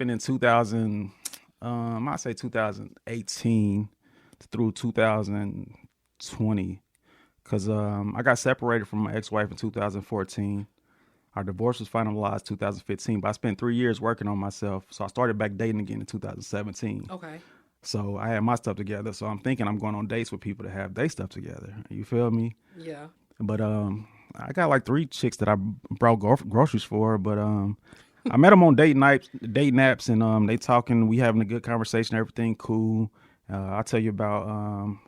been in 2000, I say 2018 through 2020, because I got separated from my ex-wife in 2014. Our divorce was finalized 2015, but I spent 3 years working on myself. So I started back dating again in 2017. Okay. So I had my stuff together. So I'm thinking I'm going on dates with people that have their stuff together. You feel me? Yeah. But I got like 3 chicks that I brought groceries for. But I met them on date apps, and they talking. We having a good conversation. Everything cool. I'll tell you about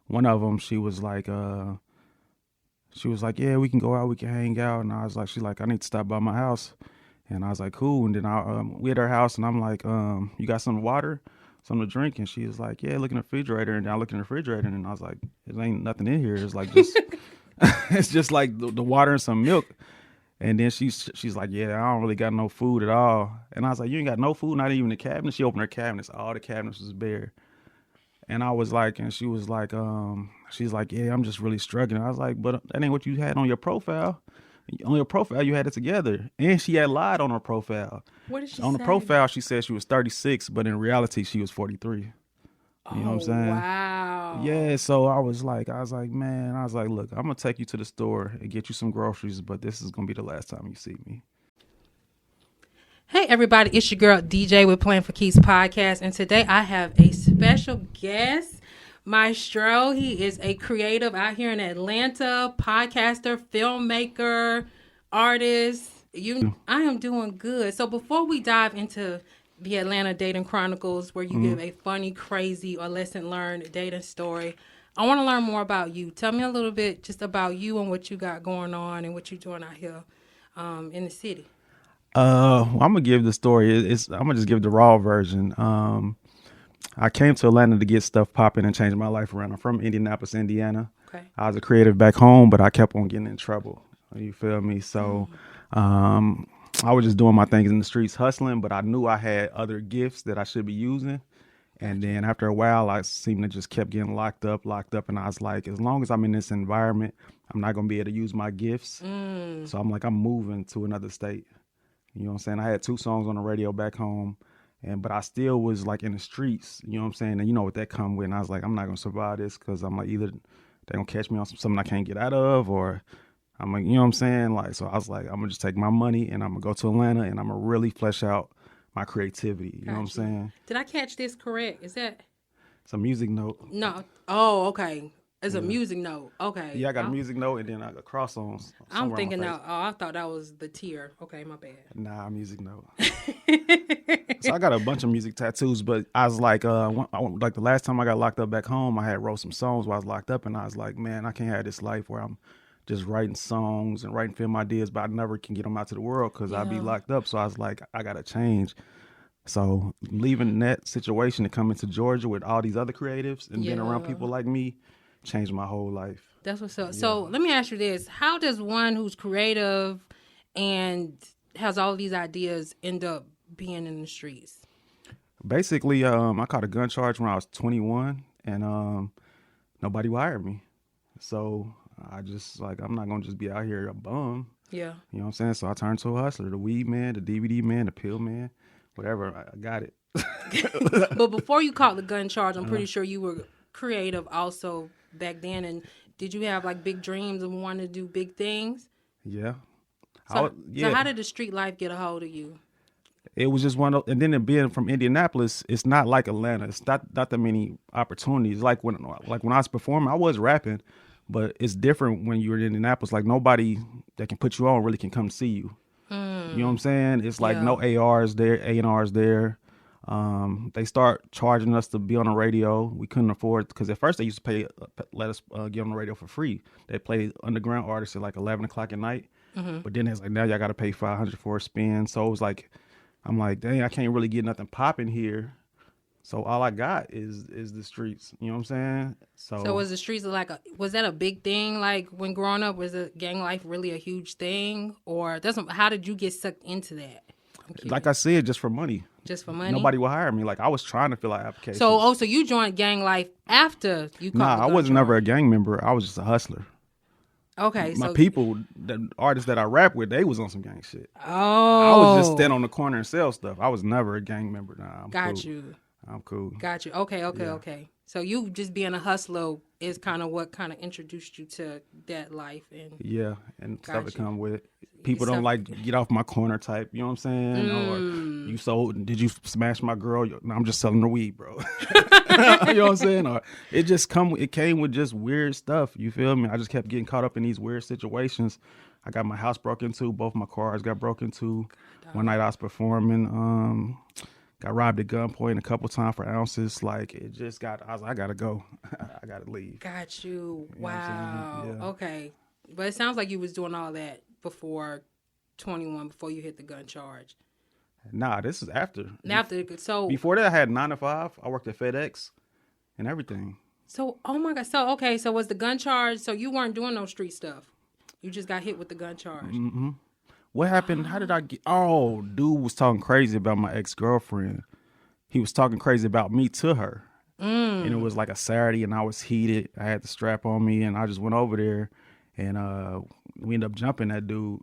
one of them. She was like, yeah, we can go out, we can hang out. And I was like, she's like, I need to stop by my house. And I was like, cool. And then we at her house, and I'm like, you got some water, something to drink? And she was like, yeah, look in the refrigerator. And I looked in the refrigerator, and I was like, there ain't nothing in here. It's like just, it's just like the water and some milk. And then she's like, yeah, I don't really got no food at all. And I was like, you ain't got no food, not even the cabinet? She opened her cabinets, all the cabinets was bare. And I was like, and she was like, she's like, yeah, I'm just really struggling. I was like, but that ain't what you had on your profile. On your profile, you had it together. And she had lied on her profile. What did she On say? the profile, she said she was 36, but in reality, she was 43. You know what I'm saying? Wow. Yeah, so I was like, man, look, I'm going to take you to the store and get you some groceries, but this is going to be the last time you see me. Hey everybody, it's your girl DJ with Plan for Keys podcast, and today I have a special guest, Mystro. He is a creative out here in Atlanta, podcaster, filmmaker, artist. I am doing good. So before we dive into the Atlanta Dating Chronicles, where you give a funny, crazy, or lesson learned dating story, I want to learn more about you. Tell me a little bit just about you and what you got going on and what you're doing out here in the city. I'm gonna give the story. I'm gonna just give the raw version. I came to Atlanta to get stuff popping and change my life around. I'm from Indianapolis, Indiana. Okay. I was a creative back home, but I kept on getting in trouble. You feel me? So, I was just doing my things in the streets, hustling. But I knew I had other gifts that I should be using. And then after a while, I seemed to just kept getting locked up. And I was like, as long as I'm in this environment, I'm not gonna be able to use my gifts. So I'm like, I'm moving to another state. You know what I'm saying? I had 2 songs on the radio back home, but I still was like in the streets, you know what I'm saying? And you know what that come with. And I was like, I'm not going to survive this, because I'm like, either they're going to catch me on something I can't get out of, or I'm like, you know what I'm saying? Like, so I was like, I'm going to just take my money and I'm going to go to Atlanta and I'm going to really flesh out my creativity. You know what I'm saying? Did I catch this correct? Is that? It's a music note. No. Oh, okay. It's a music note. Okay. Yeah, I got a music note and then I got cross on. I'm thinking now. Oh, I thought that was the tier. Okay, my bad. Nah, music note. So I got a bunch of music tattoos, but I was like, like the last time I got locked up back home, I had wrote some songs while I was locked up, and I was like, man, I can't have this life where I'm just writing songs and writing film ideas, but I never can get them out to the world because I'd be locked up. So I was like, I gotta change. So leaving that situation to come into Georgia with all these other creatives and being around people like me changed my whole life. That's what's up. Yeah. So let me ask you this. How does one who's creative and has all these ideas end up being in the streets? Basically, I caught a gun charge when I was 21, and nobody hired me. So I just like, I'm not going to just be out here a bum. Yeah. You know what I'm saying? So I turned to a hustler, the weed man, the DVD man, the pill man, whatever. I got it. But before you caught the gun charge, I'm pretty sure you were creative also back then. And did you have like big dreams and wanting to do big things? Yeah. So how did the street life get a hold of you? It was just one of, and then being from Indianapolis, it's not like Atlanta. It's not that many opportunities. Like when I was performing, I was rapping, but it's different when you're in Indianapolis. Like nobody that can put you on really can come see you. You know what I'm saying? It's like no ARs there, A&Rs there. They start charging us to be on the radio. We couldn't afford, because at first they used to let us get on the radio for free. They play underground artists at like 11 o'clock at night. But then it's like, now y'all got to pay $500 for a spin. So it was like, I'm like, dang, I can't really get nothing popping here. So all I got is the streets. You know what I'm saying? So was the streets was that a big thing? Like when growing up, was the gang life really a huge thing? Or how did you get sucked into that? Like I said, just for money. Just for money? Nobody would hire me. Like I was trying to fill out applications. So you joined gang life after you caught the gun I wasn't charge. never a gang member. I was just a hustler. Okay, My so people, the artists that I rap with, they was on some gang shit. I was just oh, stand on the corner and sell stuff. I was never a gang member. Nah, I'm got cool. you, I'm cool. got you. Okay, okay, Yeah. okay. So you just being a hustler is kind of what kind of introduced you to that life, and Yeah, and stuff that got you. come with it. People don't Stuff- like get off my corner type. You know what I'm saying? Or you sold? Did you smash my girl? No, I'm just selling her weed, bro. You know what I'm saying? Or it came with just weird stuff. You feel me? I just kept getting caught up in these weird situations. I got my house broke into. Both my cars got broken into. One night I was performing. Got robbed at gunpoint a couple times for ounces. Like it just got. I was like, I gotta go. I gotta leave. Got you. You know what I'm Wow. saying? Yeah. Okay, but it sounds like you was doing all that before 21, before you hit the gun charge. Nah, this is after. Before That, I had 9 to 5. I worked at FedEx and everything. So, oh my God. So, okay. So, was the gun charge? So, you weren't doing no street stuff. You just got hit with the gun charge. What happened? How did I get? Oh, dude was talking crazy about my ex-girlfriend. He was talking crazy about me to her. And it was like a Saturday and I was heated. I had the strap on me and I just went over there and we ended up jumping that dude.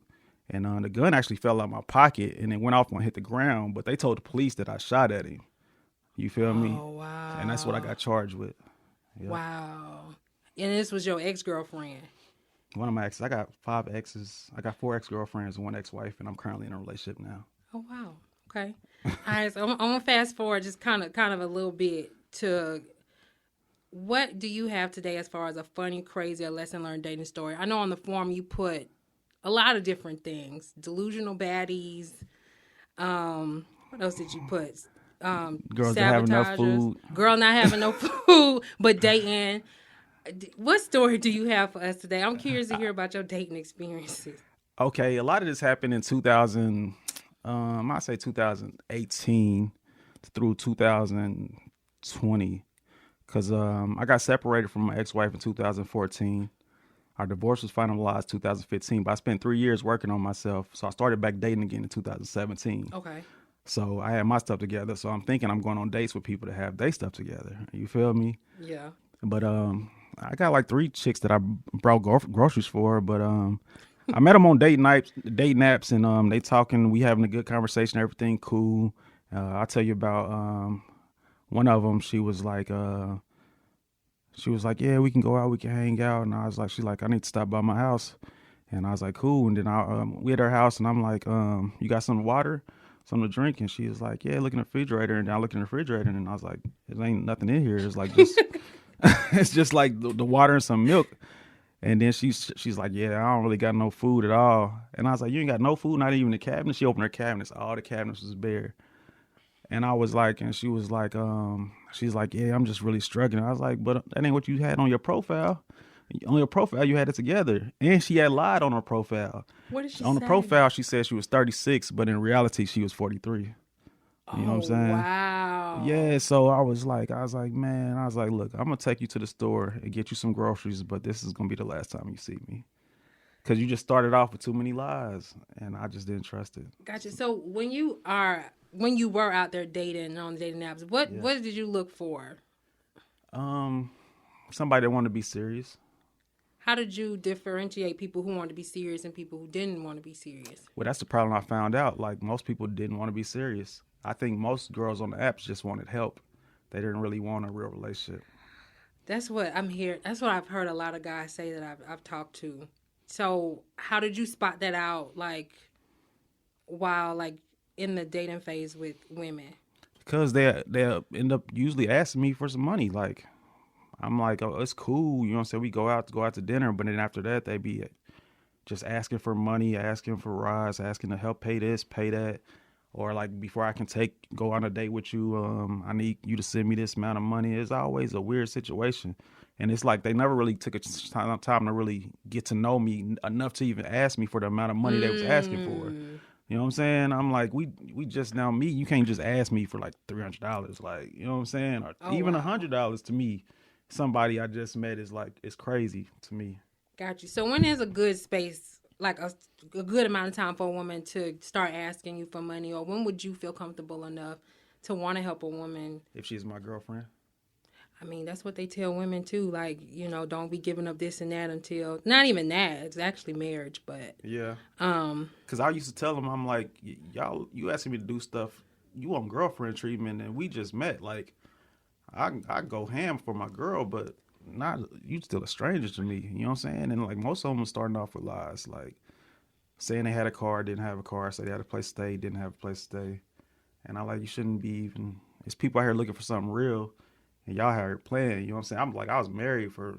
And the gun actually fell out my pocket and it went off and hit the ground. But they told the police that I shot at him. You feel me? Oh, wow. And that's what I got charged with. Yep. Wow. And this was your ex-girlfriend. One of my exes. I got 5 exes. I got 4 ex-girlfriends and 1 ex-wife, and I'm currently in a relationship now. Oh, wow. Okay. All right. So, I'm going to fast forward just kind of a little bit to what do you have today as far as a funny, crazy, or lesson learned dating story? I know on the form you put a lot of different things. Delusional baddies. What else did you put? Girls that have enough sabotagers. food. Girl not having no food, but dating. What story do you have for us today? I'm curious to hear about your dating experiences. Okay, a lot of this happened in 2000. I say 2018 through 2020, because I got separated from my ex-wife in 2014. Our divorce was finalized 2015, but I spent 3 years working on myself. So I started back dating again in 2017. Okay. So I had my stuff together. So I'm thinking I'm going on dates with people that have their stuff together. You feel me? Yeah. But I got like 3 chicks that I brought groceries for. But I met them on dating apps, and they talking. We having a good conversation. Everything cool. I'll tell you about one of them. She was like, yeah, we can go out, we can hang out. And I was like, she's like, I need to stop by my house. And I was like, cool. And then we at her house, and I'm like, you got some water, something to drink? And she was like, yeah, look in the refrigerator. And I looked in the refrigerator, and I was like, there ain't nothing in here. It's like just, it's just like the water and some milk. And then she's like, yeah, I don't really got no food at all. And I was like, you ain't got no food, not even the cabinet? She opened her cabinets, all the cabinets was bare. And I was like, and she was like, she's like, yeah, I'm just really struggling. I was like, but that ain't what you had on your profile. On your profile, you had it together. And she had lied on her profile. What did she On say? the profile, she said she was 36, but in reality, she was 43. You know what I'm saying? Wow. Yeah, so I was like, man, look, I'm going to take you to the store and get you some groceries, but this is going to be the last time you see me. Because you just started off with too many lies, and I just didn't trust it. Gotcha. So when you were out there dating on the dating apps, what did you look for? Somebody that wanted to be serious. How did you differentiate people who wanted to be serious and people who didn't want to be serious? Well, that's the problem I found out. Like, most people didn't want to be serious. I think most girls on the apps just wanted help. They didn't really want a real relationship. That's what I'm here. That's what I've heard a lot of guys say that I've talked to. So how did you spot that out, like, while, like, in the dating phase with women? Because they end up usually asking me for some money. Like, I'm like, oh, it's cool. You know what I'm saying? We go out to dinner. But then after that, they be just asking for money, asking for rides, asking to help pay this, pay that. Or like, before I can go on a date with you, I need you to send me this amount of money. It's always a weird situation. And it's like they never really took a time to really get to know me enough to even ask me for the amount of money they was asking for. You know what I'm saying? I'm like, we just now meet. You can't just ask me for like $300. Like, you know what I'm saying? Or even $100 to me. Somebody I just met is like, it's crazy to me. Got you. So when there's a good space, like a good amount of time for a woman to start asking you for money, or when would you feel comfortable enough to want to help a woman? If she's my girlfriend. I mean, that's what they tell women too. Like, don't be giving up this and that until not even that. It's actually marriage, but yeah. Because I used to tell them, I'm like, y'all, you asking me to do stuff. You want girlfriend treatment, and we just met. Like, I go ham for my girl, but not you. Still a stranger to me. You know what I'm saying? And like most of them were starting off with lies, like saying they had a car, didn't have a car. Say they had a place to stay, didn't have a place to stay. And I like, you shouldn't be even. It's people out here looking for something real. And y'all had her playing, you know what I'm saying? I'm like, I was married for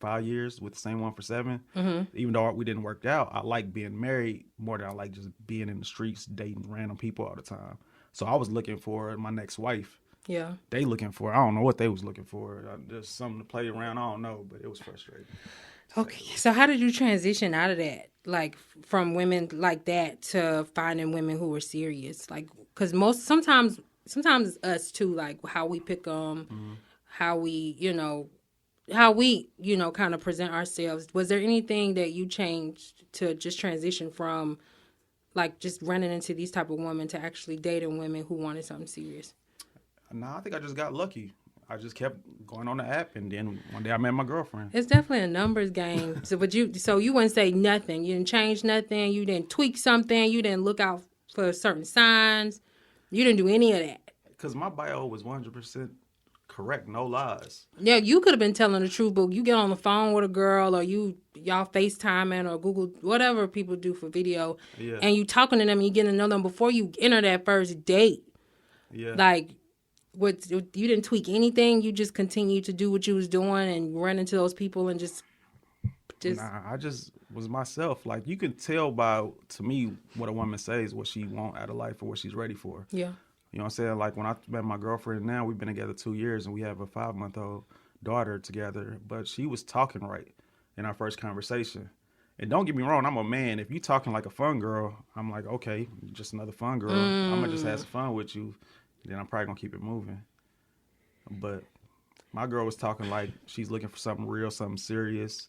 5 years with the same one for 7. Mm-hmm. Even though we didn't work out, I like being married more than I like just being in the streets dating random people all the time. So I was looking for my next wife. Yeah. They looking for, I don't know what they was looking for. Just something to play around, I don't know, but it was frustrating. Okay, so how did you transition out of that? Like from women like that to finding women who were serious? Like, because sometimes it's us too, like how we pick them, how we, kind of present ourselves. Was there anything that you changed to just transition from, like, just running into these type of women to actually dating women who wanted something serious? Nah, I think I just got lucky. I just kept going on the app, and then one day I met my girlfriend. It's definitely a numbers game. So you wouldn't say nothing. You didn't change nothing. You didn't tweak something. You didn't look out for certain signs. You didn't do any of that. Because my bio was 100% correct, no lies. Yeah, you could have been telling the truth, but you get on the phone with a girl, or y'all FaceTiming or Google, whatever people do for video, and you talking to them, and you getting to know them before you enter that first date. Yeah. Like, you didn't tweak anything. You just continued to do what you was doing and run into those people and just. Nah, I just was myself. Like, you can tell to me, what a woman says, what she want out of life or what she's ready for. Yeah. You know what I'm saying? Like, when I met my girlfriend now, we've been together 2 years, and we have a 5-month-old daughter together. But she was talking right in our first conversation. And don't get me wrong, I'm a man. If you talking like a fun girl, I'm like, okay, just another fun girl. I'm going to just have some fun with you. Then I'm probably going to keep it moving. But my girl was talking like she's looking for something real, something serious.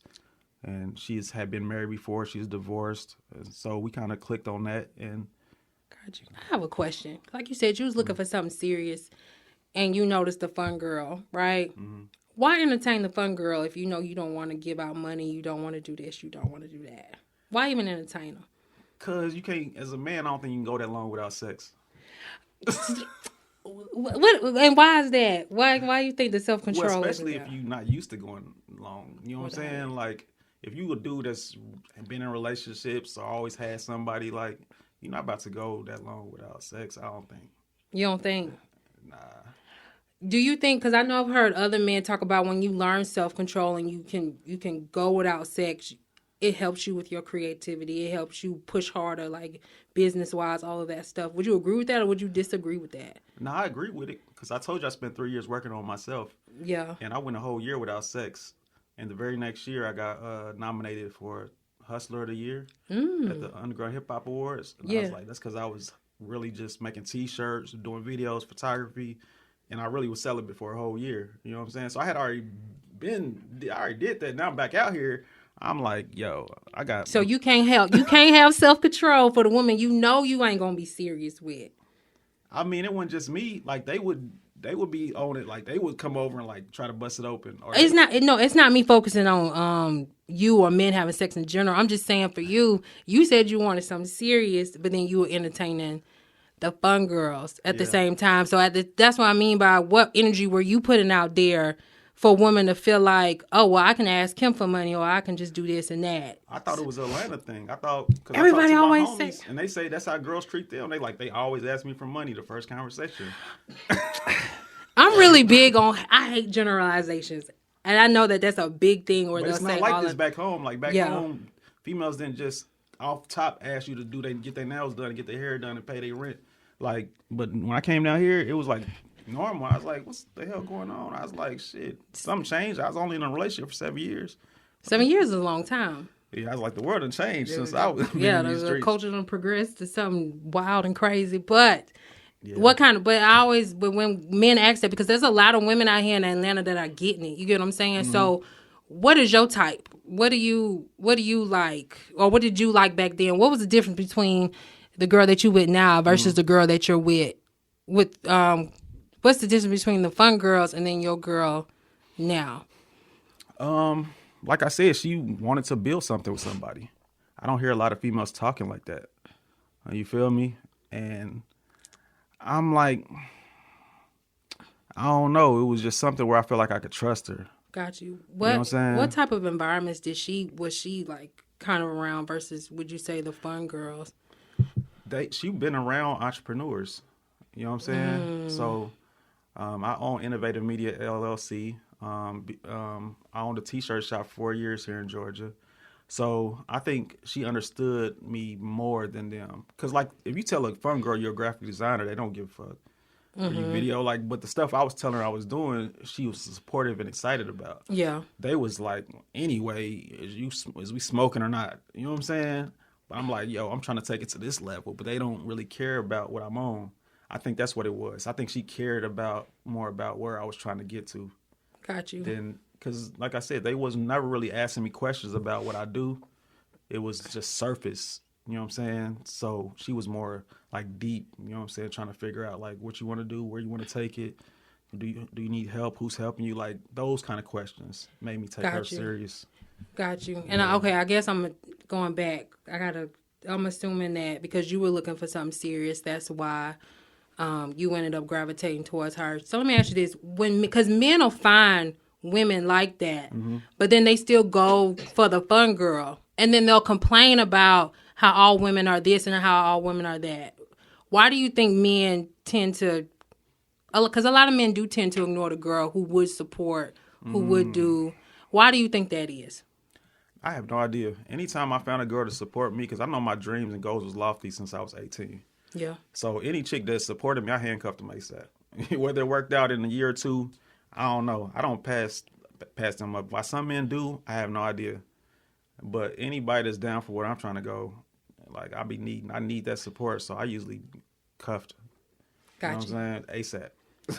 And had been married before. She's divorced. And so we kind of clicked on that. And I have a question. Like you said, you was looking for something serious, and you noticed the fun girl, right? Mm-hmm. Why entertain the fun girl if you know you don't want to give out money, you don't want to do this, you don't want to do that? Why even entertain her? Because you can't, as a man, I don't think you can go that long without sex. What and why is that? Why you think the self-control? Well, especially if you're not used to going long. You know what I'm saying? Like, if you a dude that's been in relationships or always had somebody, like, you're not about to go that long without sex, I don't think. You don't think? Nah. Do you think, because I know I've heard other men talk about when you learn self-control and you can go without sex, it helps you with your creativity. It helps you push harder, like business-wise, all of that stuff. Would you agree with that, or would you disagree with that? No, I agree with it, because I told you I spent 3 years working on myself. Yeah. And I went a whole year without sex. And the very next year, I got nominated for Hustler of the Year at the Underground Hip Hop Awards. And I was like, that's because I was really just making T-shirts, doing videos, photography, and I really was celibate for a whole year. You know what I'm saying? So I already did that. Now I'm back out here. I'm like, yo, I got. So you can't have self-control for the woman you know you ain't gonna be serious with. I mean, it wasn't just me. Like, they would be on it. Like, they would come over and like try to bust it open. Or it's not me focusing on you or men having sex in general. I'm just saying, for you said you wanted something serious, but then you were entertaining the fun girls at the same time. So that's what I mean by what energy were you putting out there for women to feel like, oh, well, I can ask him for money, or I can just do this and that. I thought it was an Atlanta thing. Everybody always say, and they say that's how girls treat them. They always ask me for money the first conversation. I'm really big on, I hate generalizations. And I know that that's a big thing where they'll say, it's not like this back home. Like, back home, females didn't just off top ask you to get their nails done, get their hair done, and pay their rent. Like, but when I came down here, it was like normal. I was like, what's the hell going on? I was like, shit, something changed. I was only in a relationship for 7 years. 7 years is a long time. Yeah, I was like, the world done changed since I was. The culture done progressed to something wild and crazy. But but when men ask that, because there's a lot of women out here in Atlanta that are getting it. You get what I'm saying? Mm-hmm. So what is your type? What do you like? Or what did you like back then? What was the difference between the girl that you with now versus the girl that you're with? What's the difference between the fun girls and then your girl now? Like I said, she wanted to build something with somebody. I don't hear a lot of females talking like that. You feel me? And I'm like, I don't know. It was just something where I felt like I could trust her. Got you. You know what I'm saying? What type of environments was she like kind of around versus, would you say, the fun girls? She been around entrepreneurs. You know what I'm saying? So I own Innovative Media LLC. I owned a t-shirt shop for 4 years here in Georgia. So I think she understood me more than them. Because, like, if you tell a fun girl you're a graphic designer, they don't give a fuck. Or you video, like, but the stuff I was telling her I was doing, she was supportive and excited about. Yeah. They was like, anyway, is we smoking or not? You know what I'm saying? But I'm like, yo, I'm trying to take it to this level. But they don't really care about what I'm on. I think that's what it was. I think she cared more about where I was trying to get to. Got you. Then, because like I said, they was never really asking me questions about what I do. It was just surface, you know what I'm saying? So she was more like deep, you know what I'm saying, trying to figure out like what you want to do, where you want to take it. Do you need help? Who's helping you? Like those kind of questions made me take her serious. Got you. And I guess I'm going back. I'm assuming that because you were looking for something serious, that's why you ended up gravitating towards her. So let me ask you this: because men will find women like that, but then they still go for the fun girl, and then they'll complain about how all women are this and how all women are that. Why do you think men tend to? Because a lot of men do tend to ignore the girl who would support, who would do. Why do you think that is? I have no idea. Anytime I found a girl to support me, because I know my dreams and goals was lofty since I was 18. Yeah. So any chick that supported me, I handcuffed them ASAP. Whether it worked out in a year or two, I don't know. I don't pass them up. Why some men do, I have no idea. But anybody that's down for where I'm trying to go, like I need that support. So I usually cuffed. Got you. Know what I'm saying? ASAP.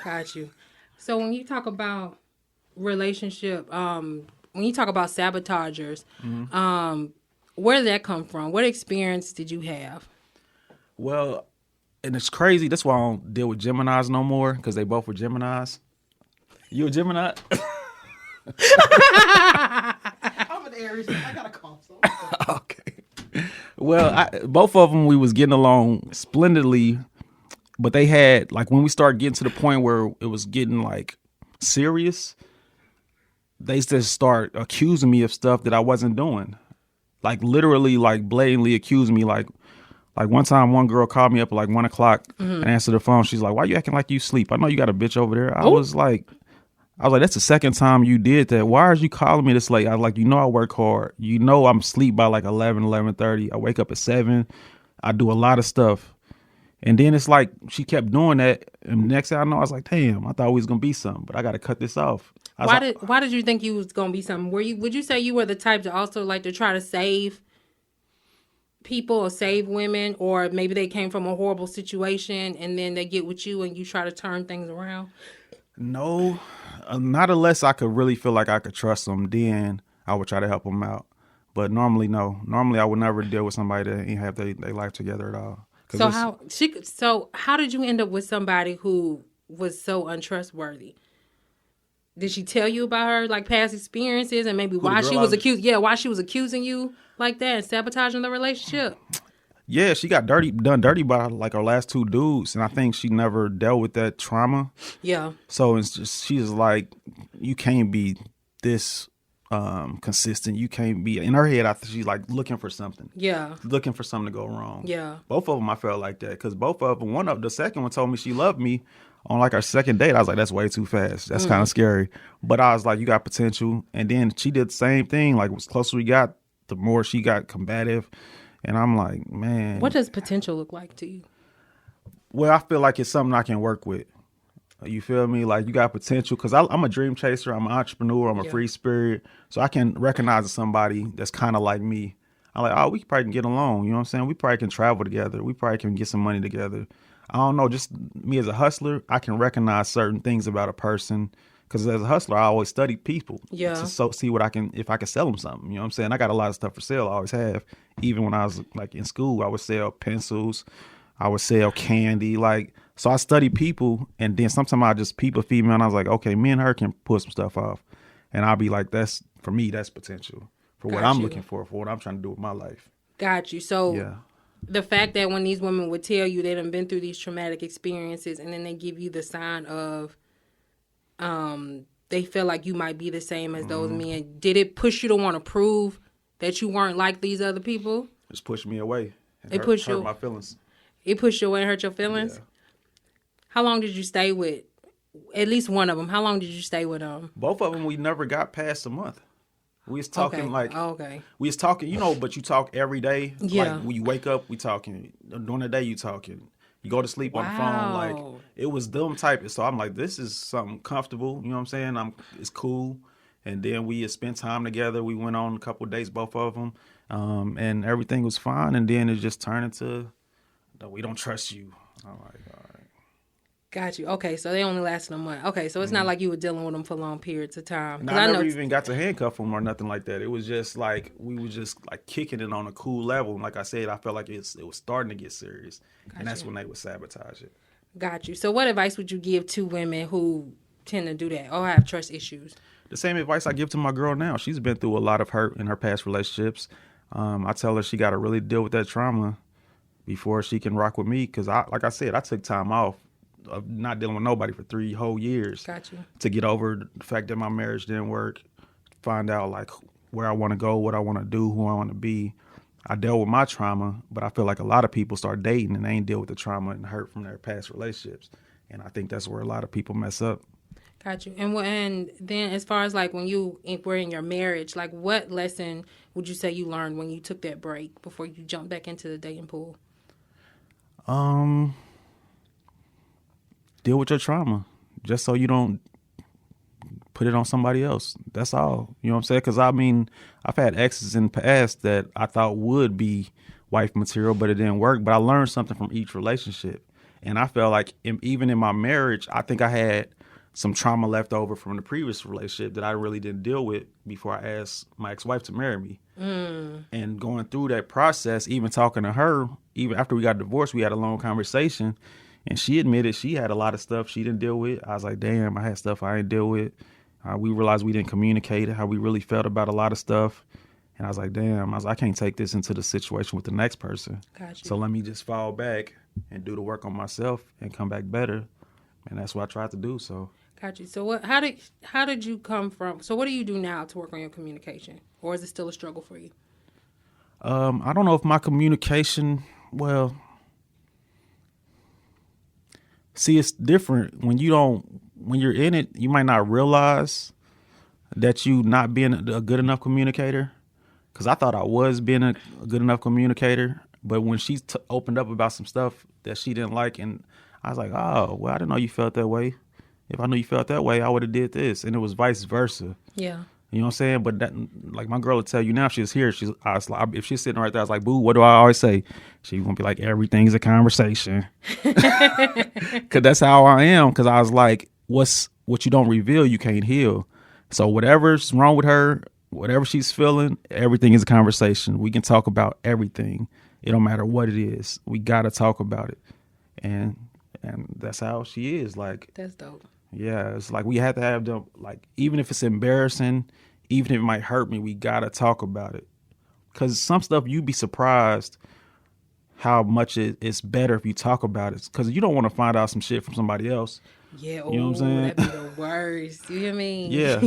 Got you. So when you talk about relationship, when you talk about sabotagers, where did that come from? What experience did you have? Well, and it's crazy. That's why I don't deal with Geminis no more, because they both were Geminis. You a Gemini? I'm an Aries. I got a cough. So Okay. Well, both of them, we was getting along splendidly, but they had, like, when we started getting to the point where it was getting, like, serious, they just start accusing me of stuff that I wasn't doing. Like, literally, like, blatantly accusing me, like one time, one girl called me up at like 1 o'clock and answered the phone. She's like, "Why you acting like you sleep? I know you got a bitch over there." I was like, "That's the second time you did that. Why are you calling me this late?" I was like, I work hard. I'm asleep by like 11:30. I wake up at 7. I do a lot of stuff. And then it's like she kept doing that. And next thing I know, I was like, damn, I thought we was going to be something, but I got to cut this off. Why did you think you was going to be something? Would you say you were the type to also like to try to save people or save women, or maybe they came from a horrible situation and then they get with you and you try to turn things around? No, not unless I could really feel like I could trust them. Then I would try to help them out. But normally, no. Normally, I would never deal with somebody that ain't have their life together at all. So how did you end up with somebody who was so untrustworthy? Did she tell you about her like past experiences and maybe why she was accused? Yeah, why she was accusing you like that and sabotaging the relationship? Yeah, she got done dirty by like her last 2 dudes, and I think she never dealt with that trauma. Yeah. So it's just, she's like, you can't be this consistent. You can't be, in her head, I think she's like looking for something. Yeah. Looking for something to go wrong. Yeah. Both of them, I felt like that, because both of them, the second one told me she loved me on like our second date. I was like, that's way too fast. That's kind of scary. But I was like, you got potential. And then she did the same thing. Like, the closer we got, the more she got combative. And I'm like, man. What does potential look like to you? Well, I feel like it's something I can work with. You feel me? Like, you got potential, because I'm a dream chaser. I'm an entrepreneur. I'm a free spirit. So I can recognize somebody that's kind of like me. I'm like, we probably can get along. You know what I'm saying? We probably can travel together. We probably can get some money together. I don't know. Just me as a hustler, I can recognize certain things about a person. Because as a hustler, I always study people to see if I can sell them something. You know what I'm saying? I got a lot of stuff for sale. I always have. Even when I was like in school, I would sell pencils. I would sell candy. Like, So I study people, and then sometimes I just peep a female, and I was like, okay, me and her can pull some stuff off. And I'll be like, that's, for me, that's potential for what I'm looking for what I'm trying to do with my life. Got you. So Yeah. the fact that when these women would tell you they done been through these traumatic experiences, and then they give you the sign of they feel like you might be the same as those men, did it push you to want to prove that you weren't like these other people? Just pushed me away. It pushed hurt my feelings. It pushed you away and hurt your feelings? Yeah. How long did you stay with at least one of them? How long did you stay with them? Both of them, we never got past a month. We was talking we was talking, but you talk every day. Yeah. Like when you wake up, we talking. During the day, you talking. You go to sleep on the phone. Like, it was them type. So I'm like, this is something comfortable. You know what I'm saying? It's cool. And then we spent time together. We went on a couple of dates, both of them. And everything was fine. And then it just turned into, we don't trust you. I'm like, all right. Got you. Okay, so they only lasted a month. Okay, so it's not like you were dealing with them for long periods of time. I never even got to handcuff them or nothing like that. It was just like, we were just like kicking it on a cool level. And like I said, I felt like it was starting to get serious. And that's when they would sabotage it. Got you. So what advice would you give to women who tend to do that or have trust issues? The same advice I give to my girl now. She's been through a lot of hurt in her past relationships. I tell her she got to really deal with that trauma before she can rock with me. Because, like I said, I took time off of not dealing with nobody for 3 whole years. Got you. To get over the fact that my marriage didn't work, find out like where I want to go, what I want to do, who I want to be. I dealt with my trauma, but I feel like a lot of people start dating and they ain't deal with the trauma and hurt from their past relationships. And I think that's where a lot of people mess up. Got you. And then as far as like when you were in your marriage, like what lesson would you say you learned when you took that break before you jumped back into the dating pool? Deal with your trauma just so you don't put it on somebody else. That's all. You know what I'm saying? Because, I mean, I've had exes in the past that I thought would be wife material, but it didn't work. But I learned something from each relationship. And I felt like even in my marriage, I think I had some trauma left over from the previous relationship that I really didn't deal with before I asked my ex-wife to marry me. And going through that process, even talking to her, even after we got divorced, we had a long conversation. And she admitted she had a lot of stuff she didn't deal with. I was like, damn, I had stuff I didn't deal with. We realized we didn't communicate how we really felt about a lot of stuff. And I was like, damn, I can't take this into the situation with the next person. Gotcha. So let me just fall back and do the work on myself and come back better. And that's what I tried to do. So. Got you. So how did you come from? So what do you do now to work on your communication? Or is it still a struggle for you? I don't know if my communication, see, it's different when you're in it, you might not realize that you not being a good enough communicator. Cause I thought I was being a good enough communicator, but when she opened up about some stuff that she didn't like, and I was like, oh, well, I didn't know you felt that way. If I knew you felt that way, I would have did this. And it was vice versa. Yeah. You know what I'm saying? But that, like my girl would tell you now, if she's here, if she's sitting right there, I was like, boo, what do I always say? She won't be like, everything's a conversation. Cause that's how I am. Cause I was like, what you don't reveal, you can't heal. So whatever's wrong with her, whatever she's feeling, everything is a conversation. We can talk about everything. It don't matter what it is. We got to talk about it. And that's how she is. Like, that's dope. Yeah, it's like we have to have them, like, even if it's embarrassing, even if it might hurt me, we got to talk about it. Because some stuff you'd be surprised how much it's better if you talk about it. Because you don't want to find out some shit from somebody else. Yeah, you know what I'm saying? That'd be the worst. You hear me? Yeah,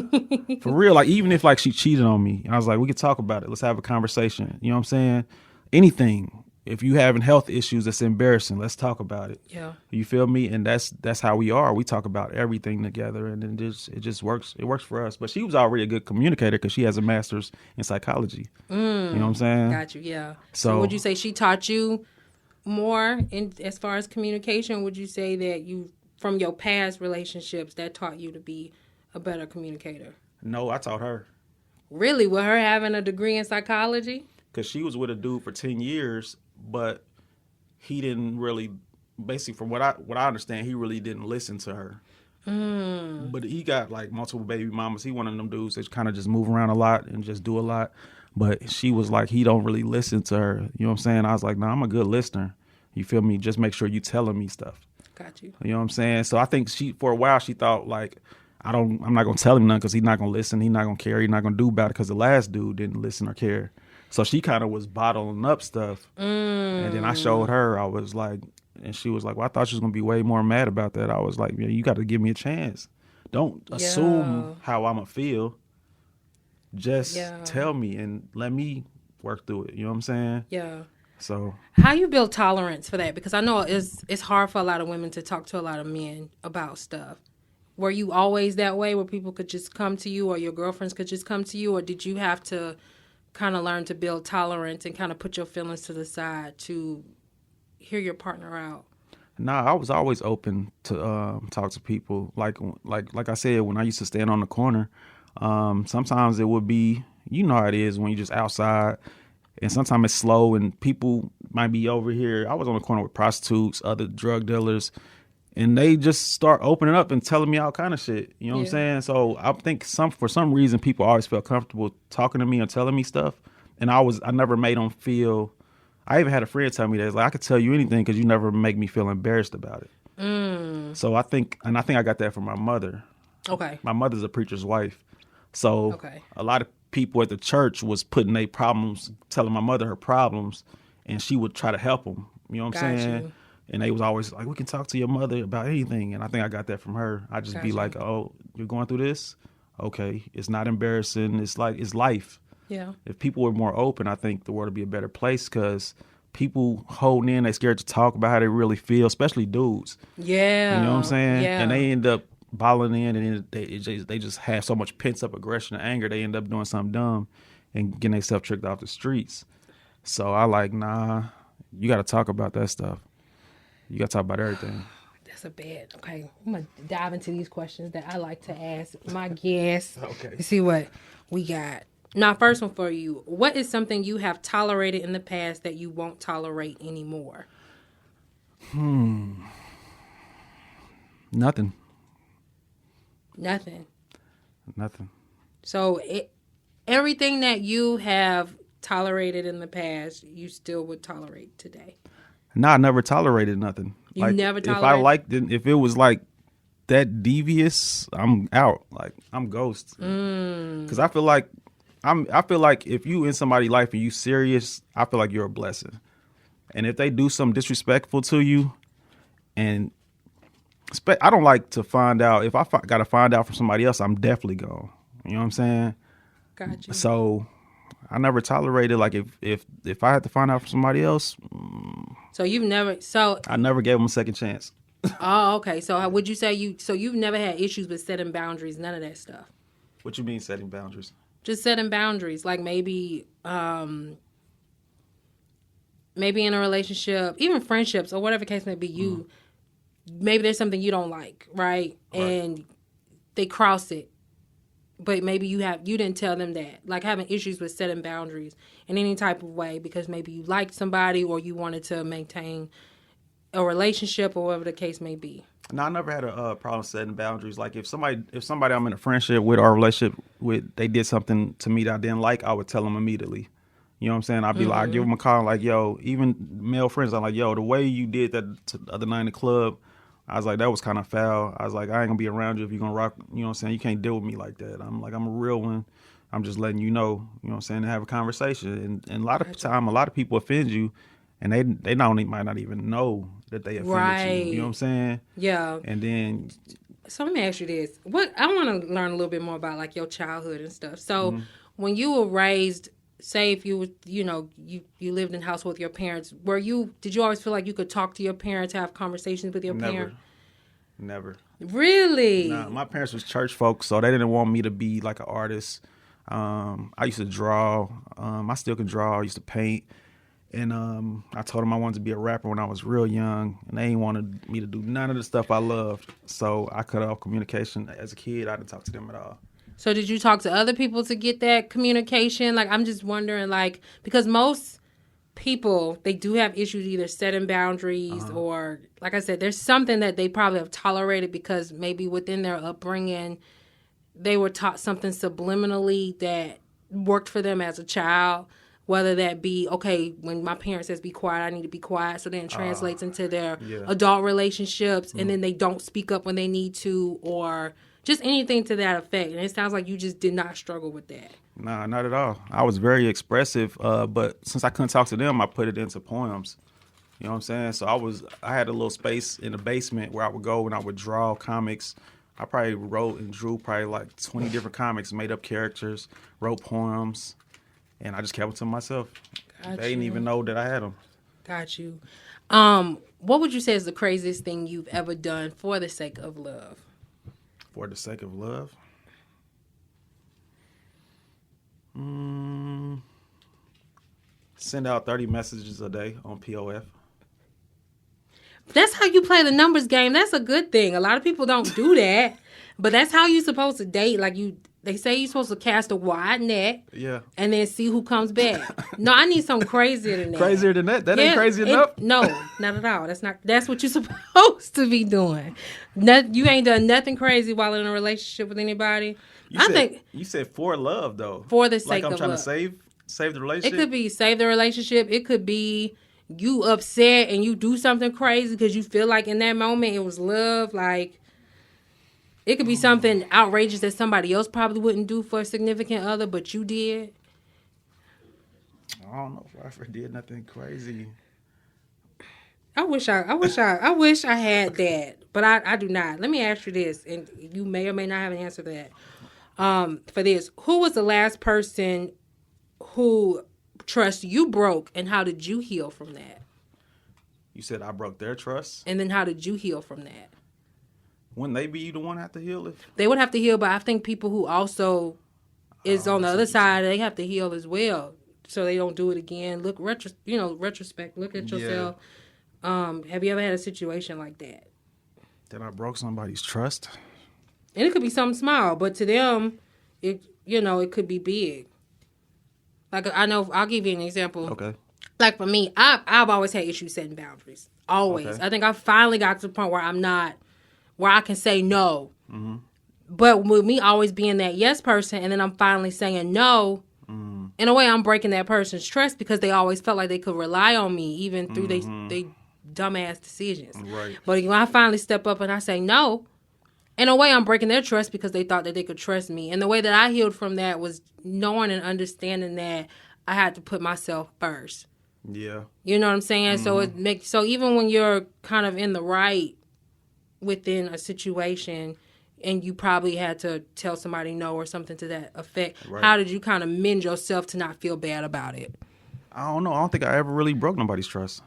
for real. Like, even if, like, she cheated on me, I was like, we could talk about it. Let's have a conversation. You know what I'm saying? Anything. If you having health issues that's embarrassing, let's talk about it. Yeah. You feel me? And that's how we are. We talk about everything together, and then it just works. It works for us. But she was already a good communicator because she has a master's in psychology. You know what I'm saying? Got you, yeah. So would you say she taught you more as far as communication? Would you say that you, from your past relationships, that taught you to be a better communicator? No, I taught her. Really? With her having a degree in psychology? Because she was with a dude for 10 years, but he didn't really, basically from what I understand, he really didn't listen to her. But he got like multiple baby mamas. He one of them dudes that kind of just move around a lot and just do a lot. But she was like, he don't really listen to her. You know what I'm saying? I was like, no, I'm a good listener. You feel me? Just make sure you telling me stuff. Got you. You know what I'm saying? So I think for a while, she thought like, I'm not going to tell him nothing because he's not going to listen. He's not going to care. He's not going to do about it because the last dude didn't listen or care. So she kind of was bottling up stuff. And then I showed her, I was like, and she was like, well, I thought she was going to be way more mad about that. I was like, yeah, you got to give me a chance. Don't assume how I'm going to feel. Just tell me and let me work through it. You know what I'm saying? Yeah. So how you build tolerance for that? Because I know it's hard for a lot of women to talk to a lot of men about stuff. Were you always that way where people could just come to you or your girlfriends could just come to you? Or did you have to kind of learn to build tolerance and kind of put your feelings to the side to hear your partner out? Nah, I was always open to talk to people. Like I said, when I used to stand on the corner, sometimes it would be, you know how it is when you're just outside, and sometimes it's slow and people might be over here. I was on the corner with prostitutes, other drug dealers, and they just start opening up and telling me all kind of shit. You know what I'm saying? So I think for some reason people always felt comfortable talking to me or telling me stuff, and I never made them feel. I even had a friend tell me that, like, I could tell you anything because you never make me feel embarrassed about it. So I think I got that from my mother. Okay. My mother's a preacher's wife. So a lot of people at the church was putting their problems, telling my mother her problems, and she would try to help them. You know what I'm saying? And they was always like, we can talk to your mother about anything. And I think I got that from her. I just be like, oh, you're going through this? Okay. It's not embarrassing. It's life. Yeah. If people were more open, I think the world would be a better place because people holding in, they scared to talk about how they really feel, especially dudes. Yeah. You know what I'm saying? Yeah. And they end up bottling in, and they just have so much pent-up aggression and anger, they end up doing something dumb and getting themselves tricked off the streets. So I like, nah, you got to talk about that stuff. You got to talk about everything. That's a bad. Okay, I'm going to dive into these questions that I like to ask my guests. Okay. To see what we got. Now, first one for you. What is something you have tolerated in the past that you won't tolerate anymore? Nothing. Nothing. So everything that you have tolerated in the past, you still would tolerate today? No, I never tolerated nothing. You never tolerated? If I liked it, if it was like that devious, I'm out. Like, I'm ghost. Because I feel like if you in somebody's life and you serious, I feel like you're a blessing. And if they do something disrespectful to you, and I don't like to find out. If I got to find out from somebody else, I'm definitely gone. You know what I'm saying? Gotcha. So I never tolerated, like, if I had to find out from somebody else. So I never gave them a second chance. Oh, okay. So would you say you've never had issues with setting boundaries, none of that stuff? What you mean setting boundaries? Just setting boundaries, like maybe in a relationship, even friendships or whatever case may be, maybe there's something you don't like, right? And they cross it. But maybe you didn't tell them that. Like having issues with setting boundaries in any type of way because maybe you liked somebody or you wanted to maintain a relationship or whatever the case may be. No, I never had a problem setting boundaries. Like if somebody I'm in a friendship with or a relationship with, they did something to me that I didn't like, I would tell them immediately. You know what I'm saying? I'd be like, I'd give them a call like, yo, even male friends, I'm like, yo, the way you did that the other night in the club, I was like, that was kind of foul. I was like, I ain't gonna be around you if you're gonna rock. You know what I'm saying? You can't deal with me like that. I'm like, I'm a real one. I'm just letting you know. You know what I'm saying? To have a conversation. And a lot of time, a lot of people offend you, and they might not even know that they offended you. You know what I'm saying? Yeah. And then. So let me ask you this: I want to learn a little bit more about like your childhood and stuff. So when you were raised, say if you lived in a house with your parents, did you always feel like you could talk to your parents, have conversations with your parents? Never. Really? Nah, my parents was church folks, so they didn't want me to be like an artist. I used to draw. I still can draw. I used to paint. And I told them I wanted to be a rapper when I was real young, and they ain't wanted me to do none of the stuff I loved. So I cut off communication. As a kid, I didn't talk to them at all. So did you talk to other people to get that communication? Like, I'm just wondering, like, because most people, they do have issues either setting boundaries or, like I said, there's something that they probably have tolerated because maybe within their upbringing, they were taught something subliminally that worked for them as a child. Whether that be, okay, when my parent says be quiet, I need to be quiet. So then it translates into their yeah. adult relationships, and then they don't speak up when they need to, or just anything to that effect. And it sounds like you just did not struggle with that. Nah, not at all. I was very expressive, but since I couldn't talk to them, I put it into poems. You know what I'm saying? So I had a little space in the basement where I would go and I would draw comics. I probably wrote and drew probably like 20 different comics, made up characters, wrote poems. And I just kept them to myself. They didn't even know that I had them. Got you. What would you say is the craziest thing you've ever done for the sake of love? For the sake of love? Send out 30 messages a day on POF. That's how you play the numbers game. That's a good thing. A lot of people don't do that. But that's how you're supposed to date. Like they say you're supposed to cast a wide net. Yeah. And then see who comes back. No, I need something crazier than that. Crazier than that? That ain't crazy enough? No, not at all. That's what you're supposed to be doing. You ain't done nothing crazy while in a relationship with anybody. You said for love though. For the sake of like I'm trying love. to save the relationship. It could be save the relationship. It could be you upset and you do something crazy because you feel like in that moment it was love. Like, it could be something outrageous that somebody else probably wouldn't do for a significant other, but you did. I don't know if I ever did nothing crazy. I wish I had that, but I do not. Let me ask you this, and you may or may not have an answer to that. For this, who was the last person who trust you broke, and how did you heal from that? You said I broke their trust? And then how did you heal from that? Wouldn't they be the one have to heal it? They would have to heal, but I think people who also is on the other side, they have to heal as well, so they don't do it again. Look, retrospect. Look at yourself. Yeah. Have you ever had a situation like that? That I broke somebody's trust? And it could be something small, but to them, it could be big. Like, I know, I'll give you an example. Okay. Like for me, I've always had issues setting boundaries. Always. Okay. I think I finally got to the point where where I can say no. Mm-hmm. But with me always being that yes person, and then I'm finally saying no, in a way I'm breaking that person's trust because they always felt like they could rely on me even through they dumbass decisions. Right. But when I finally step up and I say no, in a way I'm breaking their trust because they thought that they could trust me. And the way that I healed from that was knowing and understanding that I had to put myself first. Yeah. You know what I'm saying? Mm-hmm. So even when you're kind of in the right within a situation and you probably had to tell somebody no or something to that effect, right. How did you kind of mend yourself to not feel bad about it? I don't know. I don't think I ever really broke nobody's trust.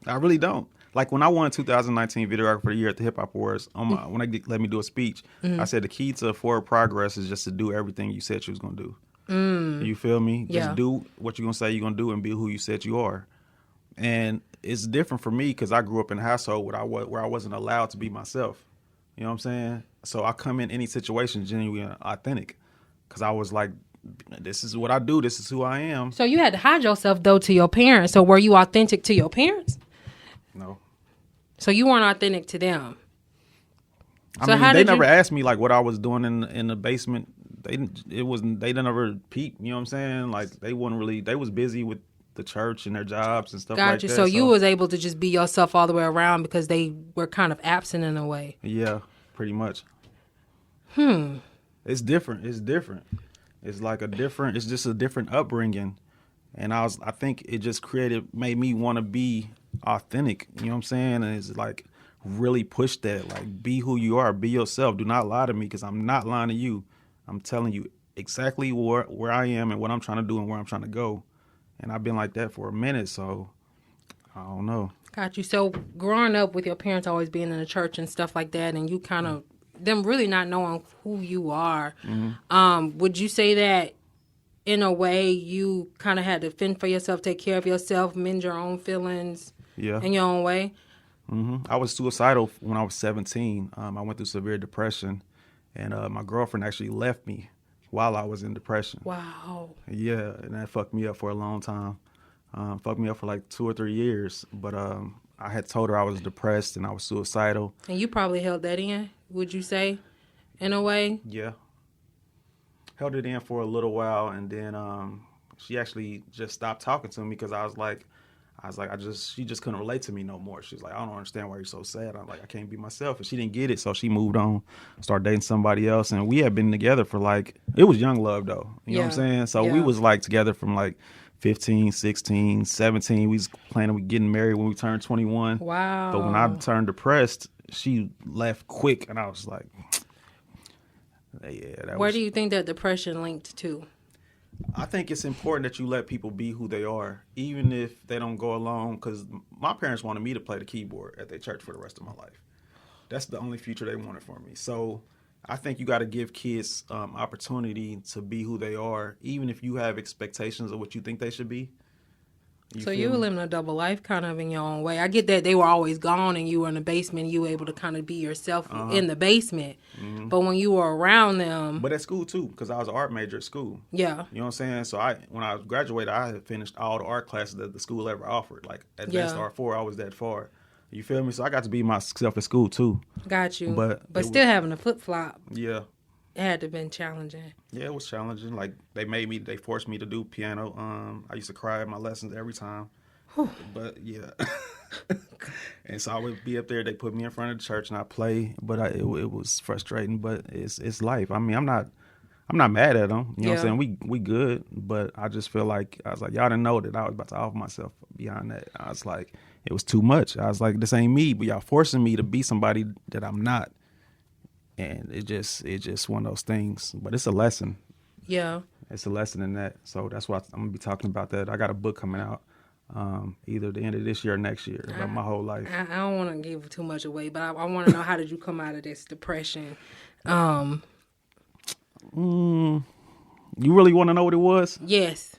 I really don't. Like when I won 2019 Videographer of the Year at the Hip Hop Awards, when they let me do a speech, I said the key to forward progress is just to do everything you said you was going to do. You feel me? Yeah. Just do what you're going to say you're going to do and be who you said you are. And it's different for me because I grew up in a household where I wasn't allowed to be myself. You know what I'm saying? So I come in any situation genuinely authentic because I was like, this is what I do. This is who I am. So you had to hide yourself, though, to your parents. So were you authentic to your parents? No. So you weren't authentic to them? I mean, they never asked me like what I was doing in the basement. They didn't ever peep. You know what I'm saying? Like they was busy with the church and their jobs and stuff like that. So you was able to just be yourself all the way around because they were kind of absent in a way. Yeah, pretty much. It's different. It's different. It's just a different upbringing. And I think it just made me want to be authentic. You know what I'm saying? And it's like really push that, like be who you are, be yourself. Do not lie to me because I'm not lying to you. I'm telling you exactly where I am and what I'm trying to do and where I'm trying to go. And I've been like that for a minute, so I don't know. Got you. So growing up with your parents always being in the church and stuff like that, and you kind of, them really not knowing who you are, would you say that in a way you kind of had to fend for yourself, take care of yourself, mend your own feelings in your own way? I was suicidal when I was 17. I went through severe depression, and my girlfriend actually left me while I was in depression. Wow. Yeah, and that fucked me up for a long time. Fucked me up for like 2 or 3 years. But I had told her I was depressed and I was suicidal. And you probably held that in, would you say, in a way? Yeah. Held it in for a little while, and then she actually just stopped talking to me because she just couldn't relate to me no more. She's like, I don't understand why you're so sad. I'm like, I can't be myself. And she didn't get it. So she moved on, started dating somebody else. And we had been together for like, it was young love though. You know what I'm saying? So we was like together from like 15, 16, 17. We was planning on getting married when we turned 21. Wow. But when I turned depressed, she left quick. And I was like, yeah. Where do you think that depression linked to? I think it's important that you let people be who they are, even if they don't go along. Because my parents wanted me to play the keyboard at their church for the rest of my life. That's the only future they wanted for me. So I think you got to give kids opportunity to be who they are, even if you have expectations of what you think they should be. So you were living a double life kind of in your own way. I get that they were always gone and you were in the basement. You were able to kind of be yourself in the basement. Mm-hmm. But when you were around them. But at school too, because I was an art major at school. Yeah. You know what I'm saying? So when I graduated, I had finished all the art classes that the school ever offered. Like advanced art 4, I was that far. You feel me? So I got to be myself at school too. Got you. But still having a flip-flop. Yeah. It had to have been challenging. Yeah, it was challenging. Like they forced me to do piano. I used to cry at my lessons every time. Whew. But yeah. And so I would be up there. They put me in front of the church and I play. But it was frustrating. But it's life. I mean, I'm not mad at them. You know what I'm saying? We good. But I just feel like I was like, y'all didn't know that I was about to offer myself beyond that. I was like, it was too much. I was like, this ain't me. But y'all forcing me to be somebody that I'm not. And it just one of those things. But it's a lesson. Yeah. It's a lesson in that. So that's why I'm going to be talking about that. I got a book coming out either the end of this year or next year about my whole life. I don't want to give too much away, but I want to know, how did you come out of this depression? You really want to know what it was? Yes.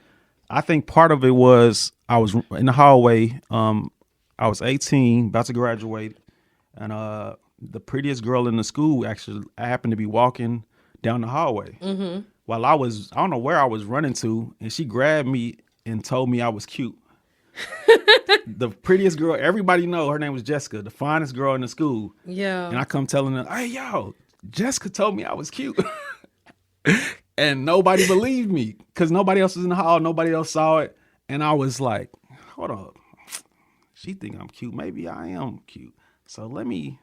I think part of it was I was in the hallway. I was 18, about to graduate. And the prettiest girl in the school, actually, I happened to be walking down the hallway. Mm-hmm. While I don't know where I was running to, and she grabbed me and told me I was cute. The prettiest girl, everybody know her name was Jessica, the finest girl in the school. Yeah. And I come telling her, hey, yo, Jessica told me I was cute. And nobody believed me because nobody else was in the hall. Nobody else saw it. And I was like, hold up. She think I'm cute. Maybe I am cute. So let me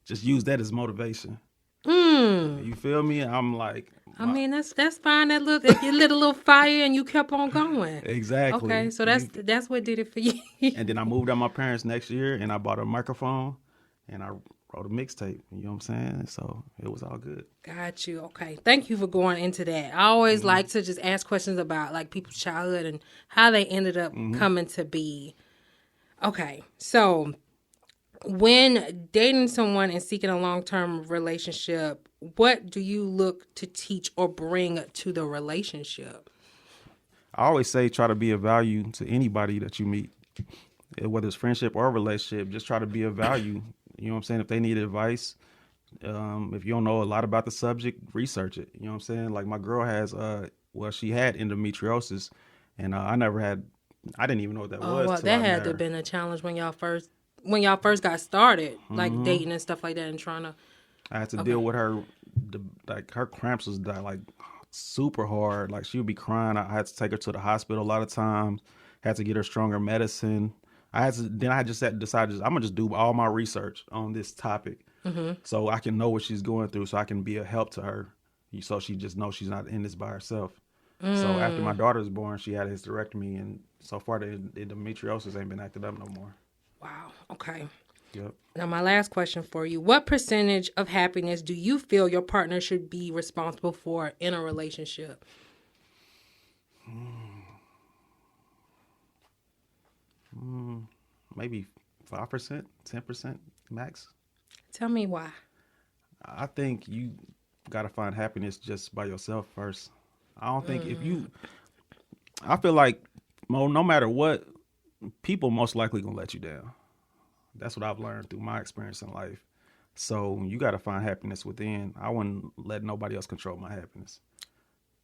just use that as motivation. You feel me? I'm like, I mean, that's fine. You lit a little fire and you kept on going. Exactly. Okay, so that's what did it for you. And then I moved out my parents next year and I bought a microphone and I wrote a mixtape. You know what I'm saying? So it was all good. Got you. Okay. Thank you for going into that. I always like to just ask questions about like people's childhood and how they ended up coming to be. Okay, so when dating someone and seeking a long-term relationship, what do you look to teach or bring to the relationship? I always say try to be of value to anybody that you meet, whether it's friendship or relationship. Just try to be of value. You know what I'm saying? If they need advice, if you don't know a lot about the subject, research it. You know what I'm saying? Like my girl has, she had endometriosis, and I didn't even know what that was. Well, that had to have been a challenge when y'all first got started, like dating and stuff like that, and trying to. I had to deal with her. Her cramps was like super hard. Like she would be crying. I had to take her to the hospital a lot of times. Had to get her stronger medicine. I just had to decide I'm gonna just do all my research on this topic, so I can know what she's going through, so I can be a help to her, so she just knows she's not in this by herself. So after my daughter was born, she had a hysterectomy, and so far the endometriosis ain't been acted up no more. Wow. Okay. Yep. Now, my last question for you. What percentage of happiness do you feel your partner should be responsible for in a relationship? Maybe 5%, 10% max. Tell me why. I think you got to find happiness just by yourself first. I don't think I feel like no matter what, people most likely gonna let you down. That's what I've learned through my experience in life. So you got to find happiness within. I wouldn't let nobody else control my happiness.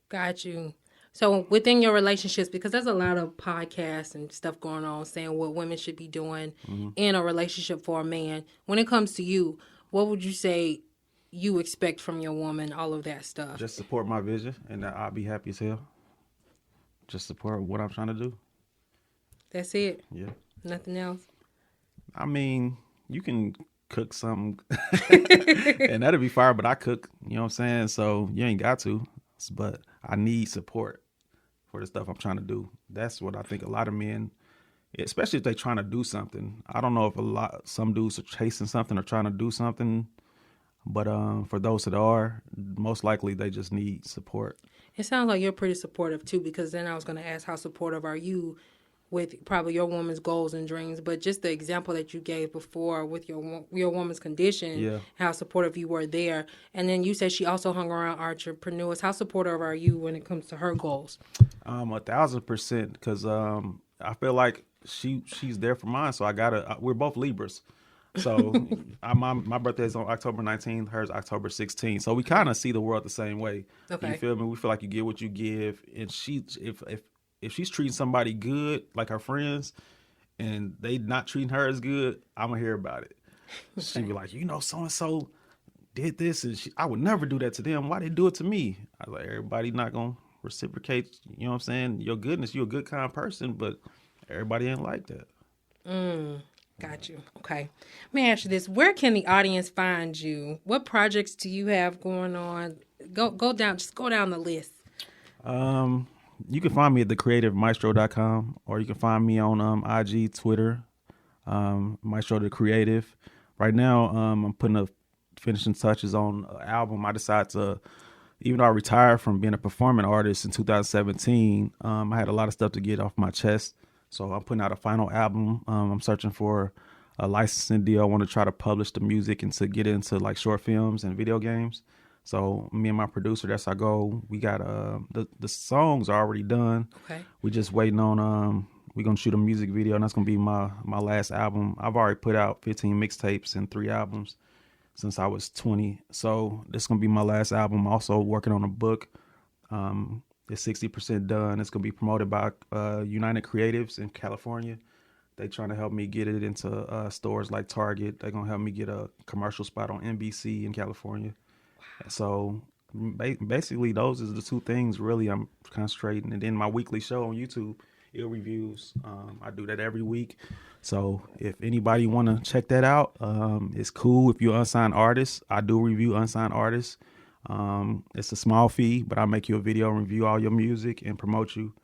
Got you. So within your relationships, because there's a lot of podcasts and stuff going on saying what women should be doing in a relationship for a man. When it comes to you, what would you say you expect from your woman, all of that stuff? Just support my vision and I'll be happy as hell. just support what I'm trying to do. That's it. Yeah. Nothing else. I mean, you can cook something and that'll be fire, but I cook, you know what I'm saying? So you ain't got to, but I need support for the stuff I'm trying to do. That's what I think a lot of men, especially if they're trying to do something. I don't know if some dudes are chasing something or trying to do something, but for those that are, most likely they just need support. It sounds like you're pretty supportive too, because then I was going to ask, how supportive are you with probably your woman's goals and dreams? But just the example that you gave before with your woman's condition, Yeah. how supportive you were there. And then you said she also hung around entrepreneurs. How supportive are you when it comes to her goals? 1,000%, because I feel like she's there for mine. So we're both Libras. So my birthday is on October 19th, hers October 16th. So we kind of see the world the same way. Okay. You feel me? We feel like you get what you give. And if she's treating somebody good, like her friends, and they not treating her as good, I'm going to hear about it. Okay. She'd be like, so-and-so did this, and I would never do that to them. Why they do it to me? I was like, everybody not going to reciprocate, you know what I'm saying? Your goodness, you're a good, kind person, but everybody ain't like that. Got you. Okay. Let me ask you this. Where can the audience find you? What projects do you have going on? Go down the list. You can find me at thecreativemystro.com, or you can find me on IG, Twitter, Mystro the Creative. Right now, I'm putting the finishing touches on an album. I decided to, even though I retired from being a performing artist in 2017, I had a lot of stuff to get off my chest. So I'm putting out a final album. I'm searching for a licensing deal. I want to try to publish the music and to get into like short films and video games. So me and my producer, that's our goal. We got the songs are already done. Okay. We just waiting on we're gonna shoot a music video, and that's gonna be my last album. I've already put out 15 mixtapes and 3 albums since I was 20. So this is gonna be my last album. I'm also working on a book. It's 60% done. It's gonna be promoted by United Creatives in California. They trying to help me get it into stores like Target. They're gonna help me get a commercial spot on NBC in California. Wow. So basically, those are the 2 things really I'm concentrating. And then my weekly show on YouTube, Ill Reviews. I do that every week. So if anybody want to check that out, it's cool. If you're an unsigned artist, I do review unsigned artists. It's a small fee, but I make you a video and review all your music and promote you,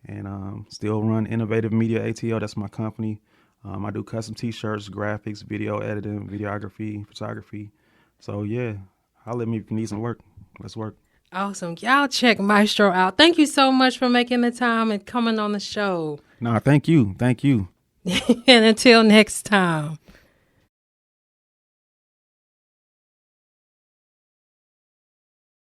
and still run Innovative Media ATL. That's my company. I do custom t-shirts, graphics, video editing, videography, photography. So yeah, holla at me if you need some work. Let's work. Awesome. Y'all check Mystro out. Thank you so much for making the time and coming on the show. No, thank you. And until next time.